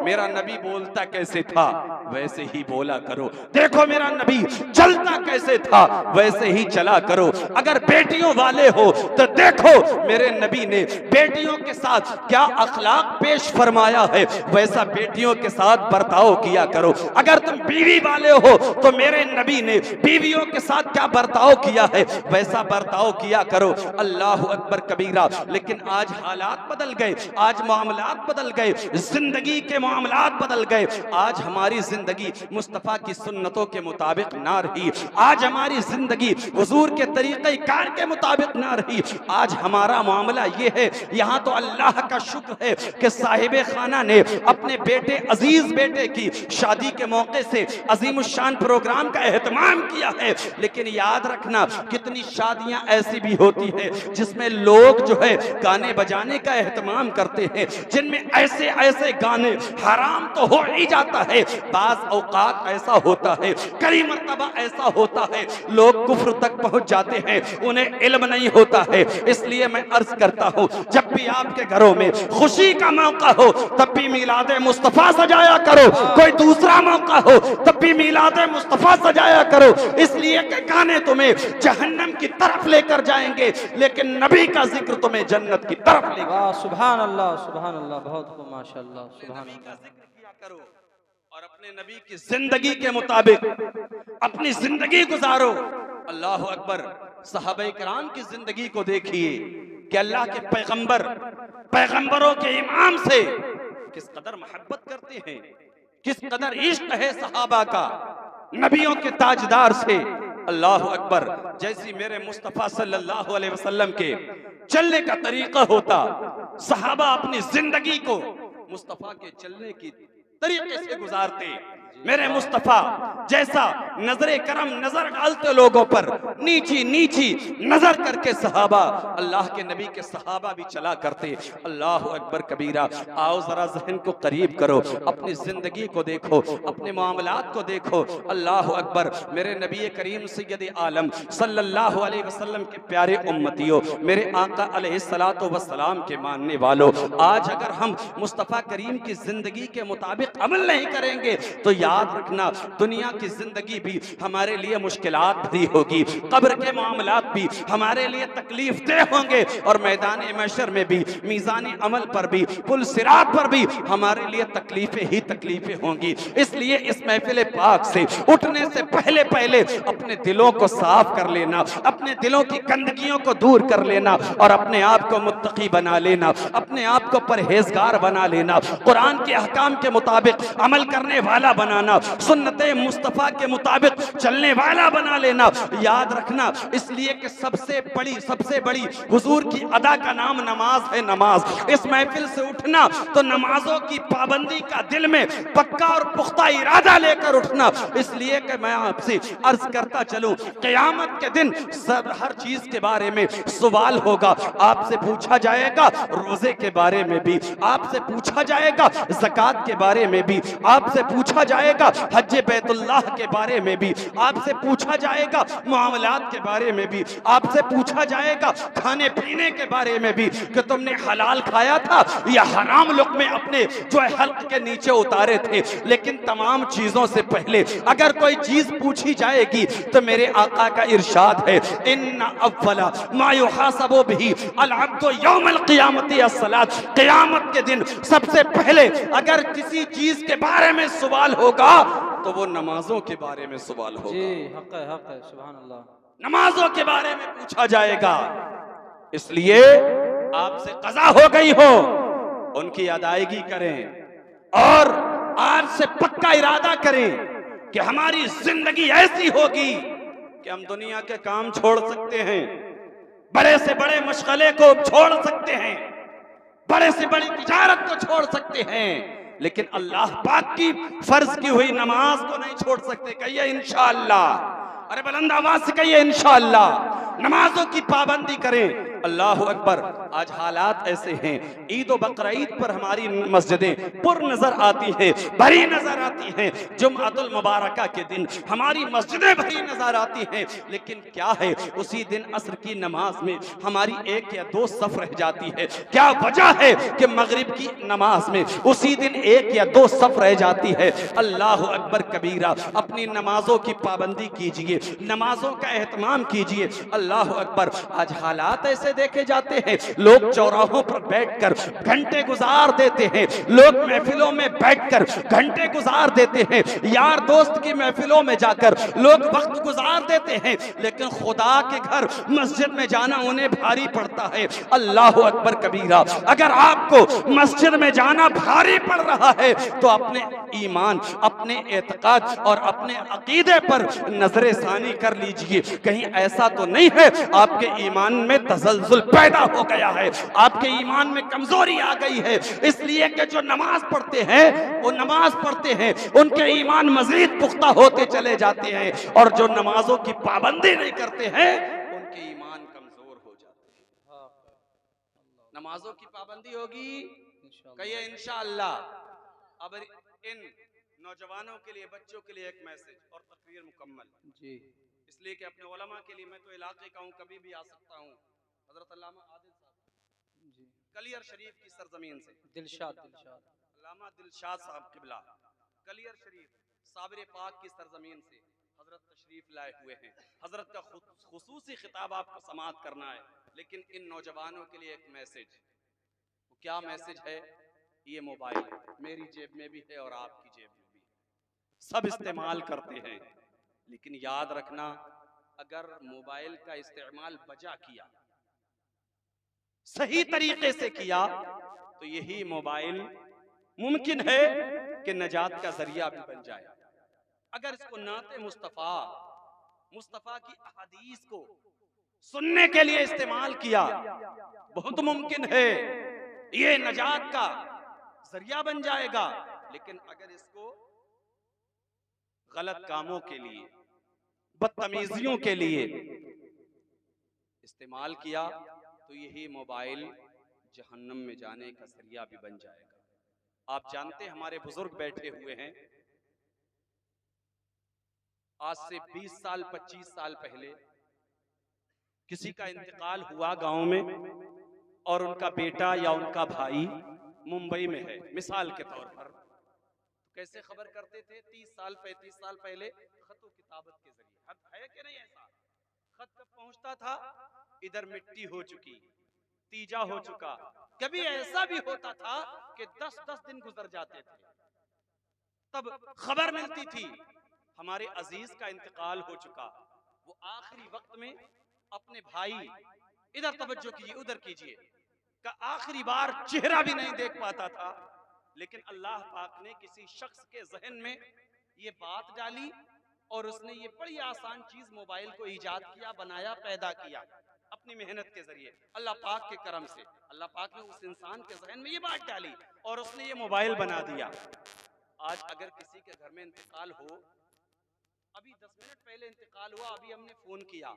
मेरा नबी बोलता कैसे था, वैसे ही बोला करो। देखो मेरा नबी चलता कैसे था, वैसे ही चला करो। अगर बेटियों वाले हो तो देखो मेरे नबी ने बेटियों के साथ क्या अखलाक पेश फरमाया है, वैसा बेटियों के साथ बर्ताव किया करो। अगर तुम बीवी वाले हो तो मेरे नबी ने बीवियों के साथ क्या बर्ताव किया है, वैसा बर्ताव किया करो। अल्लाह अकबर कबीरा। लेकिन आज हालात बदल गए, आज मामलात बदल गए, जिंदगी के मामलात बदल गए। आज हमारी जिंदगी मुस्तफ़ा की सुन्नतों के मुताबिक ना रही, आज हमारी जिंदगी हुजूर के तरीक़े कार के मुताबिक ना रही। आज हमारा मामला ये है, यहाँ तो अल्लाह का शुक्र है कि साहिब खाना ने अपने बेटे अजीज बेटे की शादी के मौके से अजीमुशान प्रोग्राम का एहतमाम किया है। लेकिन याद रखना, कितनी शादियां ऐसी भी होती है जिसमें लोग जो है गाने बजाने का एहतमाम करते हैं, जिनमें ऐसे ऐसे गाने हराम तो हो ही जाता है, बाज औकात ऐसा होता है, कई मर्तबा ऐसा होता है लोग कुफ्र तक पहुंच जाते हैं, उन्हें इल्म नहीं होता है। इसलिए मैं अर्ज करता हूं, जब भी आपके घरों में खुशी का मौका हो तब भी मिलादे मुस्तफा सजाया करो, कोई दूसरा मौका हो तब भी मिलादे मुस्तफा सजाया करो, इसलिए कि गाने तुम्हें जहन्नम की तरफ लेकर जाएंगे लेकिन नबी का जिक्र तुम्हें जन्नत की तरफ लेकर। वाह, सुभान अल्लाह, सुभान अल्लाह, बहुत खूब, माशाअल्लाह, सुभान नबी का अल्लाह। जिक्र किया करो और अपने नबी की जिंदगी के मुताबिक अपनी जिंदगी गुजारो। अल्लाह अकबर। सहाबा किराम की जिंदगी को देखिए कि अल्लाह के पैगंबर, पैगंबरों के इमाम से किस कदर मोहब्बत करते हैं, किस कदर इश्क है सहाबा का नबियों के ताजदार से। अल्लाह अकबर। जैसी मेरे मुस्तफ़ा सल्लल्लाहु अलैहि वसल्लम के चलने का तरीका होता, सहाबा अपनी जिंदगी को मुस्तफ़ा के चलने की तरीके से गुजारते। मेरे मुस्तफ़ा जैसा नजरे करम नजर डालते लोगों पर, नीची नीची नजर करके सहाबा, अल्लाह के नबी के सहाबा भी चला करते। अल्लाह अकबर कबीरा। आओ जरा जहन को करीब करो, अपनी जिंदगी को देखो, अपने मामलात को देखो। अल्लाह अकबर। मेरे नबी करीम सैयद आलम सल्लल्लाहु अलैहि वसल्लम के प्यारे उम्मतियों, मेरे आका अलैहिस्सलातु वस्सलाम के मानने वालों, आज अगर हम मुस्तफ़ा करीम की जिंदगी के मुताबिक अमल नहीं करेंगे तो याद रखना, दुनिया की जिंदगी भी हमारे लिए मुश्किलात भरी होगी, कब्र के मामलात भी हमारे लिए तकलीफ दे होंगे, और मैदान महशर में भी, मीज़ान अमल पर भी, पुल सिरात पर भी हमारे लिए तकलीफें ही तकलीफें होंगी। इसलिए इस महफिल पाक से उठने से पहले पहले अपने दिलों को साफ कर लेना, अपने दिलों की गंदगियों को दूर कर लेना, और अपने आप को मुत्तकी बना लेना, अपने आप को परहेजगार बना लेना, कुरान के अहकाम के मुताबिक अमल करने वाला बनाना, सुन्नते मुस्तफा के मुताबिक चलने वाला बना लेना। याद रखना, इसलिए कि सबसे बड़ी हुजूर की अदा का नाम नमाज है। नमाज, इस महफिल से उठना तो नमाजों की पाबंदी का दिल में पक्का और पुख्ता इरादा लेकर उठना। इसलिए कि मैं आपसे अर्ज करता चलूं, क़यामत के दिन सब हर चीज के बारे में सवाल होगा। आपसे पूछा जाएगा रोजे के बारे में भी, आपसे पूछा जाएगा ज़कात के बारे में भी, आपसे पूछा जाएगा हज बैतुल्लाह के बारे में भी, आपसे पूछा जाएगा मामलात के बारे में भी, आपसे पूछा जाएगा खाने पीने के बारे में भी कि तुमने हलाल खाया था या हराम लुक़मे अपने जो है हल्क के नीचे उतारे थे। लेकिन तमाम चीजों से पहले अगर कोई चीज पूछी जाएगी तो मेरे आका का इरशाद है, इन्ना अव्वला मा युहासबु बिही अल अब्दु यौमल क़ियामति अस्सलात। क़यामत के दिन सबसे पहले अगर किसी चीज के बारे में सवाल होगा तो वो नमाजों के बारे में सवाल होगा। जी, हक है, सुभान अल्लाह। नमाजों के बारे में पूछा जाएगा। इसलिए आपसे कज़ा हो गई हो, उनकी अदायगी करें और आज से पक्का इरादा करें कि हमारी जिंदगी ऐसी होगी कि हम दुनिया के काम छोड़ सकते हैं, बड़े से बड़े मशगले को छोड़ सकते हैं, बड़े से बड़ी तिजारत को छोड़ सकते हैं, लेकिन अल्लाह पाक की फर्ज की हुई नमाज को नहीं छोड़ सकते। कहिए इंशाअल्लाह। अरे बुलंद आवाज से कहिए इंशाअल्लाह। नमाजों की पाबंदी करें। अल्लाह अकबर। आज हालात ऐसे हैं, ईद और बकरीद पर हमारी मस्जिदें पुर नजर आती हैं, भरी नजर आती हैं। जुम्अतुल मुबारका के दिन हमारी मस्जिदें भरी नजर आती हैं, लेकिन क्या है उसी दिन असर की नमाज में हमारी 1 या 2 सफ रह जाती है। क्या वजह है कि मगरिब की नमाज में उसी दिन 1 या 2 सफ रह जाती है। अल्लाह अकबर कबीरा। अपनी नमाजों की पाबंदी कीजिए, नमाजों का एहतमाम कीजिए। अल्लाह अकबर। आज हालात ऐसे देखे जाते हैं, लोग चौराहों पर बैठकर घंटे गुजार देते हैं, लोग महफिलों में बैठकर घंटे गुजार देते हैं, यार दोस्त की महफिलों में जाकर लोग वक्त गुजार देते हैं, लेकिन खुदा के घर मस्जिद में जाना उन्हें भारी पड़ता है। अल्लाह अकबर कबीरा। अगर आपको मस्जिद में जाना भारी पड़ रहा है तो अपने ईमान, अपने एतकाद और अपने अकीदे पर नजरे सानी कर लीजिए। कहीं ऐसा तो नहीं है आपके ईमान में तसलजुल पैदा हो गया है, आपके ईमान में कमजोरी आ गई है, इसलिए कि जो नमाज पढ़ते हैं वो नमाज पढ़ते हैं, उनके ईमान मजीद पुख्ता होते चले जाते हैं, और जो नमाजों की पाबंदी नहीं करते हैं उनके ईमान कमजोर हो जाते हैं। नमाजों की पाबंदी होगी, कहिए इंशाअल्लाह। अब इन नौजवानों के लिए, बच्चों के लिए एक मैसेज और तकरीर मुकम्मल जी, इसलिए कि अपने उलमा के लिए मैं तो इलाके का हूँ, कभी भी आ सकता हूँ। हजरत अल्लामा आदिल साहब जी, कलियर शरीफ की सरजमीन से, दिलशाद अल्लामा दिलशाद साहब किबला कलियर शरीफ साबिर पाक की सरजमीन से हजरत तशरीफ लाए हुए हैं। हजरत का खुसूसी खिताब आपको समाअत करना है, लेकिन इन नौजवानों के लिए एक मैसेज। क्या मैसेज है? ये मोबाइल मेरी जेब में भी है और आपकी जेब में भी है, सब इस्तेमाल करते हैं, लेकिन याद रखना, अगर मोबाइल का इस्तेमाल बजा किया, सही तरीके से किया, तो यही मोबाइल मुमकिन है कि नजात का जरिया भी बन जाए। अगर इसको नाते मुस्तफा की अहदीस को सुनने के लिए इस्तेमाल किया, बहुत मुमकिन है ये नजात का जरिया बन जाएगा। लेकिन अगर इसको गलत कामों के लिए, बदतमीजियों के लिए इस्तेमाल किया, तो यही मोबाइल जहन्नम में जाने का जरिया भी बन जाएगा। आप जानते हैं, हमारे बुजुर्ग बैठे हुए हैं, आज से 20 साल 25 साल पहले किसी का इंतकाल हुआ गांव में, और उनका बेटा या उनका भाई मुंबई में है, मिसाल के तौर पर, तो कैसे खबर करते थे? 30 साल 35 साल पहले खत किताबत के जरिए। अब है कि नहीं ऐसा? खत कब पहुंचता था? इधर मिट्टी हो चुकी, तीजा हो चुका। कभी ऐसा भी होता था कि 10-10 दिन गुजर जाते थे, तब खबर मिलती थी हमारे अजीज का इंतकाल हो चुका। वो आखिरी वक्त में अपने भाई, इधर तवज्जो कीजिए, उधर कीजिए, का आखिरी बार चेहरा भी नहीं देख पाता था। लेकिन अल्लाह पाक ने किसी शख्स के जहन में ये बात डाली, और उसने ये बड़ी आसान चीज मोबाइल को इजाद किया, बनाया, पैदा किया अपनी मेहनत के जरिए, अल्लाह पाक के करम से। अल्लाह पाक ने उस इंसान के जहन में ये बात डाली और उसने ये मोबाइल बना दिया। आज अगर किसी के घर में इंतकाल हो, अभी 10 मिनट पहले इंतकाल हुआ, अभी हमने फोन किया,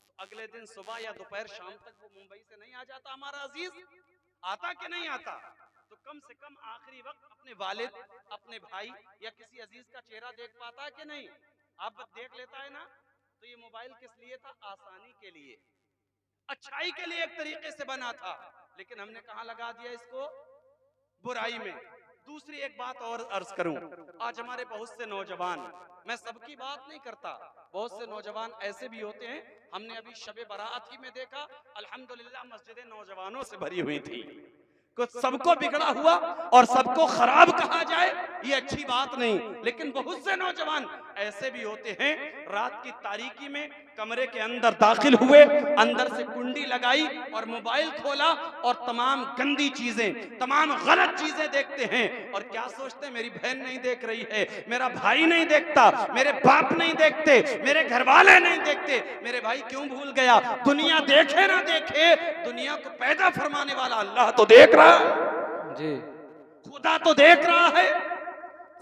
तो अगले दिन सुबह या दोपहर शाम तक वो मुंबई से नहीं आ जाता हमारा अजीज? आता कि नहीं आता? तो कम से कम आखिरी वक्त अपने वालिद, अपने भाई या किसी अजीज का चेहरा देख पाता है कि नहीं? आप देख लेता है ना। तो ये मोबाइल किस लिए था? आसानी के लिए, अच्छाई के लिए एक तरीके से बना था, लेकिन हमने कहां लगा दिया इसको? बुराई में। दूसरी एक बात और अर्ज करूं, आज हमारे बहुत से नौजवान, मैं सबकी बात नहीं करता, बहुत से नौजवान ऐसे भी होते हैं, हमने अभी शबे बरात ही में देखा, अल्हम्दुलिल्लाह मस्जिदें नौजवानों से भरी हुई थी। कुछ सबको बिगड़ा हुआ और सबको खराब कहा जाए ये अच्छी बात नहीं, लेकिन बहुत से नौजवान ऐसे भी होते हैं, रात की तारीकी में कमरे के अंदर दाखिल हुए, अंदर से कुंडी लगाई और मोबाइल खोला और तमाम गंदी चीजें, तमाम गलत चीजें देखते हैं। और क्या सोचते हैं? मेरी बहन नहीं देख रही है, मेरा भाई नहीं देखता, मेरे बाप नहीं देखते, मेरे घर वाले नहीं देखते, मेरे भाई क्यों भूल गया? दुनिया देखे ना देखे, दुनिया को पैदा फरमाने वाला अल्लाह तो देख रहा जी, खुदा तो देख रहा है,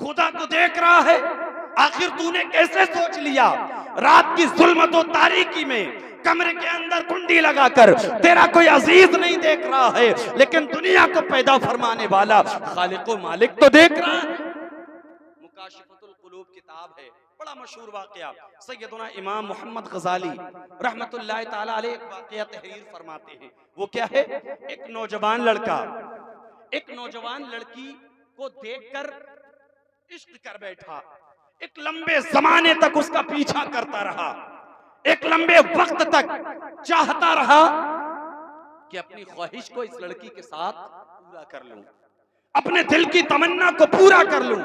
खुदा तो देख रहा है। आखिर तूने कैसे सोच लिया रात की जुल्मत और तारीकी में कमरे के अंदर कुंडी लगाकर तेरा कोई अजीज नहीं देख रहा है, लेकिन दुनिया को पैदा फरमाने वाला खालिक व मालिक तो देख रहा है। मुकाशिफतुल कुलूब किताब है, बड़ा मशहूर वाकया। सैयदना इमाम मोहम्मद गजाली रहमतुल्लाह ताला अलैह एक वाकया तहरीर फरमाते हैं। वो क्या है? एक नौजवान लड़का एक नौजवान लड़की को देखकर इश्क कर बैठा, एक लंबे जमाने तक उसका पीछा करता रहा, एक लंबे वक्त तक चाहता रहा कि अपनी ख्वाहिश को इस लड़की के साथ पूरा कर लूं, अपने दिल की तमन्ना को पूरा कर लूं,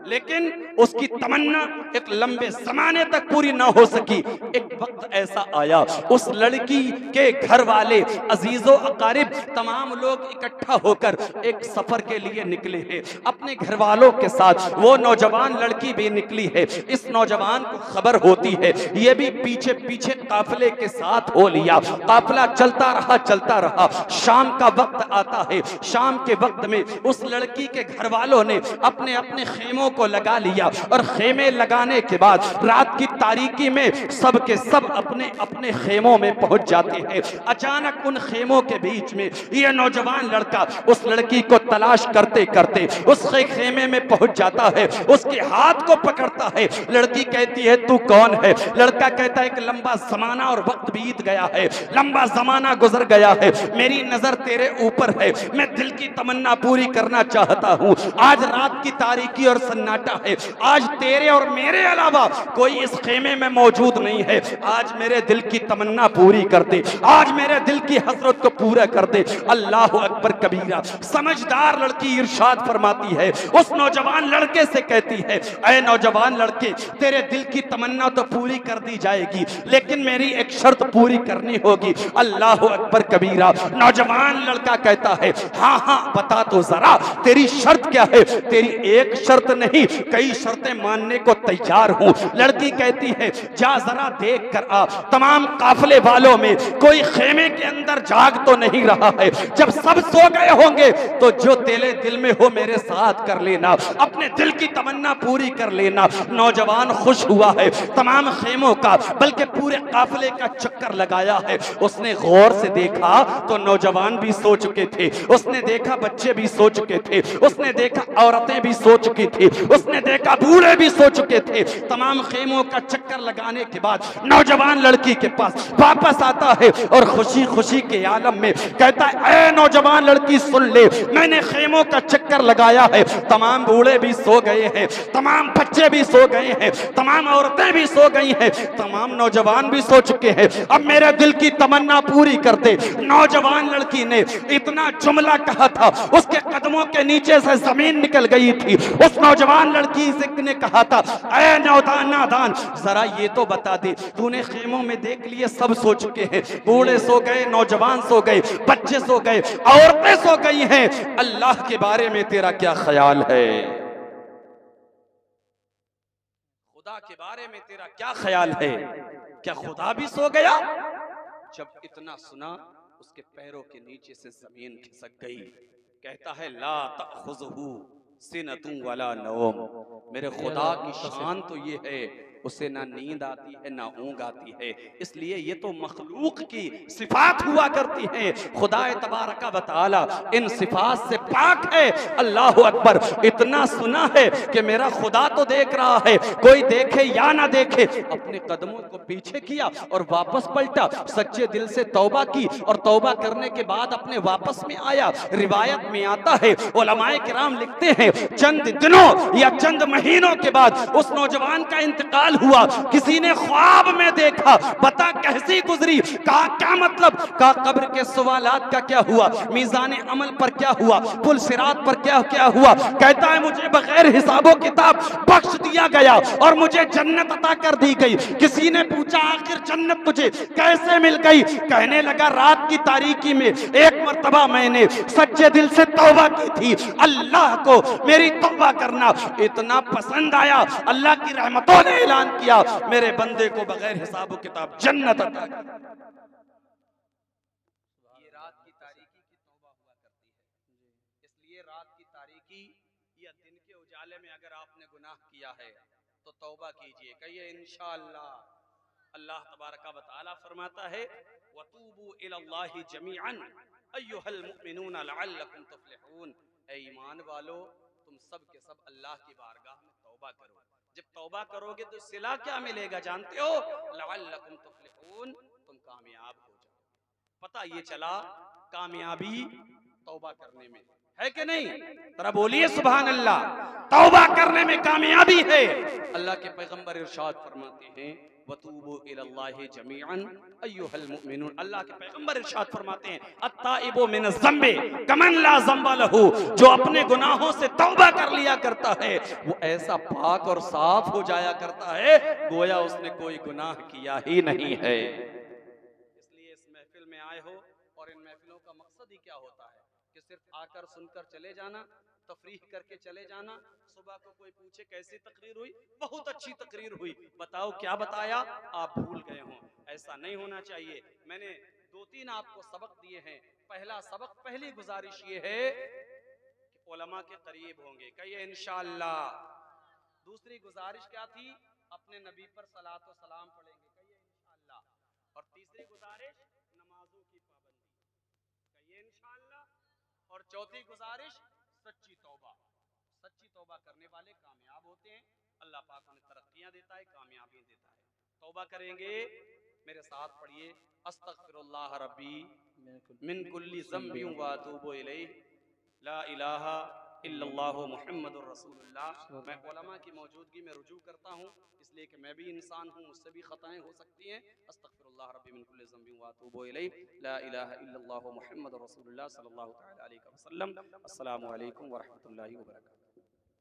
लेकिन उसकी तमन्ना एक लंबे जमाने तक पूरी ना हो सकी। एक वक्त ऐसा आया, उस लड़की के घर वाले, अजीजो अकारिब, तमाम लोग इकट्ठा होकर एक सफर के लिए निकले हैं अपने घर वालों के साथ। वो नौजवान लड़की भी निकली है। इस नौजवान को खबर होती है, ये भी पीछे पीछे काफिले के साथ हो लिया। काफिला चलता रहा। शाम का वक्त आता है। शाम के वक्त में उस लड़की के घर वालों ने अपने अपने खेमों को लगा लिया और खेमे लगाने के बाद रात की तारीकी में सब के सब अपने अपने खेमों में पहुंच जाते हैं। अचानक उन खेमों के बीच में यह नौजवान लड़का उस लड़की को तलाश करते करते उस खेमे में पहुंच जाता है, उसके हाथ को पकड़ता है। लड़की कहती है तू कौन है? लड़का कहता है एक लंबा जमाना और वक्त बीत गया है, लंबा जमाना गुजर गया है, मेरी नजर तेरे ऊपर है, मैं दिल की तमन्ना पूरी करना चाहता हूँ। आज रात की तारीकी और सन्नाटा है, आज तेरे और मेरे अलावा कोई इस खेमे में मौजूद नहीं है। आज मेरे दिल की तमन्ना पूरी कर दे, आज मेरे दिल की हसरत को पूरा कर दे। अल्लाह अकबर कबीरा। समझदार लड़की इरशाद फरमाती है, उस नौजवान लड़के से कहती है, ऐ नौजवान लड़के, तेरे दिल की तमन्ना तो पूरी कर दी जाएगी, लेकिन मेरी एक शर्त पूरी करनी होगी। अल्लाह अकबर कबीरा। नौजवान लड़का कहता है, हाँ हाँ बता तो जरा तेरी शर्त क्या है? तेरी एक शर्त नहीं, कई शर्तें मानने को तैयार हूं। लड़की कहती है, जा जरा देख कर आ, तमाम काफिले वालों में कोई खेमे के अंदर जाग तो नहीं रहा है। जब सब सो गए होंगे तो जो तेरे दिल में हो मेरे साथ कर लेना, अपने दिल की तमन्ना पूरी कर लेना। नौजवान खुश हुआ है, तमाम खेमों का बल्कि पूरे काफिले का चक्कर लगाया है। उसने गौर से देखा तो नौजवान भी सो चुके थे, उसने देखा बच्चे भी सो चुके थे, उसने देखा औरतें भी सो चुकी थी, उसने देखा बूढ़े भी सो चुके थे। तमाम खेमों का चक्कर लगाने के बाद नौजवान लड़की के पास वापस आता है और खुशी खुशी के आलम में कहता है, ऐ नौजवान लड़की सुन ले, मैंने खेमों का चक्कर लगाया है, तमाम बूढ़े भी सो गए हैं, तमाम बच्चे भी सो गए हैं, तमाम औरतें भी सो गई हैं, तमाम नौजवान भी सो चुके हैं, अब मेरे दिल की तमन्ना पूरी कर दे। नौजवान लड़की ने इतना जुमला कहा था, उसके कदमों के नीचे से जमीन निकल गई थी। उस नौजवान लड़की ने कहा था, ऐ नादान, जरा ये तो बता दे, तूने खेमों में देख लिए सब सो चुके हैं, बूढ़े सो गए, नौजवान सो गए, बच्चे सो गए, औरतें सो गई हैं, अल्लाह के बारे में तेरा क्या ख्याल है? खुदा के बारे में तेरा क्या ख्याल है? क्या खुदा भी सो गया? जब इतना सुना उसके पैरों के नीचे से जमीन खिसक गई। कहता है, ला तअखुज़हु सिनतुन वला नौम, मेरे खुदा की शान तो ये है, उसे ना नींद आती है ना ऊँग आती है, इसलिए ये तो मखलूक की सिफात हुआ करती हैं। खुदा तबारका व तआला इन सिफात से पाक है। अल्लाह अकबर। इतना सुना है कि मेरा खुदा तो देख रहा है, कोई देखे या ना देखे, अपने कदमों को पीछे किया और वापस पलटा, सच्चे दिल से तौबा की और तौबा करने के बाद अपने वापस में आया। रिवायत में आता है, उलमाए किराम लिखते हैं, चंद दिनों या चंद महीनों के बाद उस नौजवान का इंतकाल हुआ। किसी ने ख्वाब में देखा, बता कैसी गुजरी? कहा क्या मतलब? कहा कब्र के सवालात का क्या हुआ, मीज़ान अमल पर क्या हुआ, पुल सिरात पर क्या क्या हुआ? कहता है मुझे बगैर हिसाबो किताब बख्श दिया गया और मुझे जन्नत अता कर दी गई। किसी ने पूछा आखिर जन्नत तुझे कैसे मिल गई? कहने लगा रात की तारीकी में एक मर्तबा मैंने सच्चे दिल से तौबा की थी, अल्लाह को मेरी तौबा करना इतना पसंद आया, अल्लाह की रहमतों ने ऐलान किया मेरे बंदे को बगैर हिसाब किताब जन्नत अता कर। ये रात की तारीकी की तौबा हुआ करती है। इसलिए रात की तारीकी या दिन के उजाले में अगर आपने गुनाह किया है तो तौबा कीजिए, कहिए इंशाअल्लाह। अल्लाह तबारका व तआला फरमाता है, वतूबू इलल्लाहि जमीअन अय्युहल मुमिनून लअल्लकुम तुफ्लिहून, ऐ ईमान वालो तुम सब के सब अल्लाह की बारगाह में तौबा करो। जब तौबा करोगे तो सिला क्या मिलेगा जानते हो? लअल्लकुम तुफ्लिहून, तुम कामयाब हो जाओ। पता ये चला कामयाबी तौबा करने में, है कि नहीं? जरा बोलिए सुभान अल्लाह। तौबा करने में कामयाबी है। अल्लाह के पैगंबर इरशाद फरमाते हैं वतूबू इलल्लाहि जमीअन अय्युहल मुमिनून। अल्लाह के पैगंबर इरशाद फरमाते हैं अत्ताइबु मिनज़ ज़म्बि कमन ला ज़म्बा लहू। जो अपने गुनाहों से तौबा कर लिया करता है वो ऐसा पाक और साफ हो जाया करता है गोया उसने कोई गुनाह किया ही नहीं है। इसलिए इस महफिल में आए हो, और इन महफिलों का मकसद ही क्या होता है कि सिर्फ आकर सुनकर चले जाना, तफरीह करके चले जाना। सुबह को कोई पूछे कैसी तकरीर हुई, बहुत अच्छी तकरीर हुई, बताओ क्या बताया, आप भूल गए हों। ऐसा नहीं होना चाहिए। मैंने 2-3 आपको सबक दिए हैं। पहला सबक, पहली गुजारिश ये है कि उलमा के करीब होंगे, कहिए इंशाअल्लाह। दूसरी गुजारिश क्या थी, अपने नबी पर सलात व सलाम पढ़ेंगे, कहिए इंशाअल्लाह। और तीसरी गुजारिश, नमाजों की पाबंदी, कहिए इंशाअल्लाह। और चौथी गुजारिश, सच्ची तौबा। सच्ची तौबा करने वाले कामयाब होते हैं। अल्लाह पाक उन्हें तरक्कियां देता है, कामयाबी देता है। तौबा करेंगे, मेरे साथ पढ़िए अस्तगफिरुल्लाह रब्बी मिन कुल्ली ज़म्बिन व अतूबु इलैहि ला इलाहा इल्लल्लाहु मुहम्मदुर रसूलुल्लाह। मैं उलमा की मौजूदगी में रुजू करता हूँ, इसलिए कि मैं भी इंसान हूँ, मुझसे भी खताएं हो सकती हैं। अस्तगफिरुल्लाह रब्बी मिन कुल्ली ज़म्बिन व अतूबु इलैहि ला इलाहा इल्लल्लाहु मुहम्मदुर रसूलुल्लाह सल्लल्लाहु तआला अलैहि वसल्लम। अस्सलामु अलैकुम व रहमतुल्लाहि व बरकातहू।